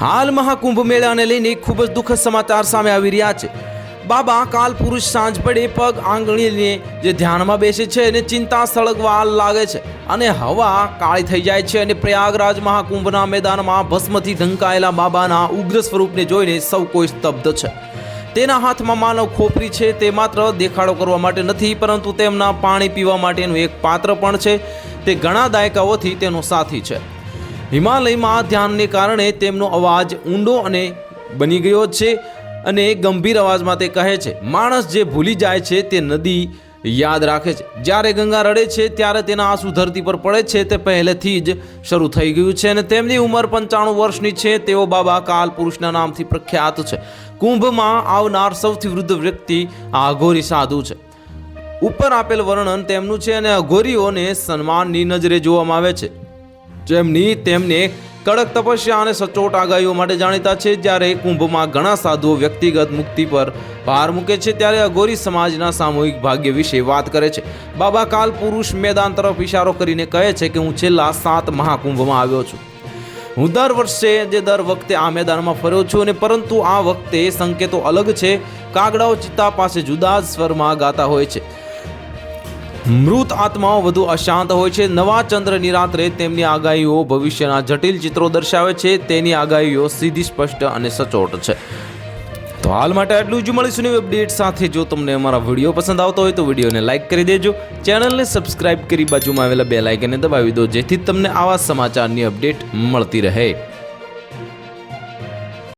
હાલ મહાકુંભ મેળાને લઈને ખૂબ જ દુઃખદ સમાચાર સામે આવી રહ્યા છે। બાબા કાલ પુરુષ સાંજ પડે પગ આંગળીને જે ધ્યાનમાં બેસે છે અને ચિંતા સળગવા લાગે છે અને હવા કાળી થઈ જાય છે અને પ્રયાગરાજ મહાકુંભના મેદાનમાં ભસ્મથી ઢંકાયેલા બાબાના ઉગ્ર સ્વરૂપને જોઈને સૌ કોઈ સ્તબ્ધ છે। તેના હાથમાં માનવ ખોપરી છે। તે માત્ર દેખાડો કરવા માટે નથી, પરંતુ તેમના પાણી પીવા માટેનું એક પાત્ર પણ છે। તે ઘણા દાયકાઓથી તેનો સાથી છે। હિમાલયમાં ધ્યાનને કારણે તેમનો અવાજ ઊંડો અને બની ગયો છે અને ગંભીર અવાજમાં તે કહે છે, માણસ જે ભૂલી જાય છે તે નદી યાદ રાખે છે। જ્યારે ગંગા રડે છે ત્યારે તેના આંસુ ધરતી પર પડે છે। તે પહેલેથી જ શરૂ થઈ ગયું છે અને તેમની ઉંમર 95 વર્ષની છે। તેઓ બાબા કાલ પુરુષના નામથી પ્રખ્યાત છે। કુંભમાં આવનાર સૌથી વૃદ્ધ વ્યક્તિ આ અઘોરી સાધુ છે। ઉપર આપેલ વર્ણન તેમનું છે અને અઘોરીઓને સન્માનની નજરે જોવામાં આવે છે, જેમની તેમને કડક તપસ્યા અને સચોટ આગાહીઓ માટે જાણીતા છે। જ્યારે કુંભમાં ઘણા સાધુઓ વ્યક્તિગત મુક્તિ પર ભાર મૂકે છે, ત્યારે અઘોરી સમાજના સામૂહિક ભાગ્ય વિશે વાત કરે છે। બાબા કાલ પુરુષ મેદાન તરફ ઇશારો કરીને કહે છે કે હું છેલ્લા 7 મહાકુંભમાં આવ્યો છું। હું દર વખતે આ મેદાનમાં ફર્યો છું અને પરંતુ આ વખતે સંકેતો અલગ છે। કાગડાઓ ચિત્તા પાસે જુદા જ સ્વરમાં ગાતા હોય છે। મૃત આત્માઓ વધુ અશાંત હોય છે। નવા ચંદ્રની રાત્રે તેમની આગાહીઓ ભવિષ્યના જટિલ ચિત્રો દર્શાવે છે। તેની આગાહીઓ સીધી, સ્પષ્ટ અને સચોટ છે। તો હાલ માટે આટલું જ। મળીશું નવી અપડેટ સાથે। જો તમને અમારા વિડીયો પસંદ આવતો હોય તો વિડીયોને લાઇક કરી દેજો, ચેનલને સબસ્ક્રાઇબ કરી બાજુમાં આવેલા બેલ આઇકનને દબાવી દો, જેથી તમને આવા સમાચારની અપડેટ મળતી રહે।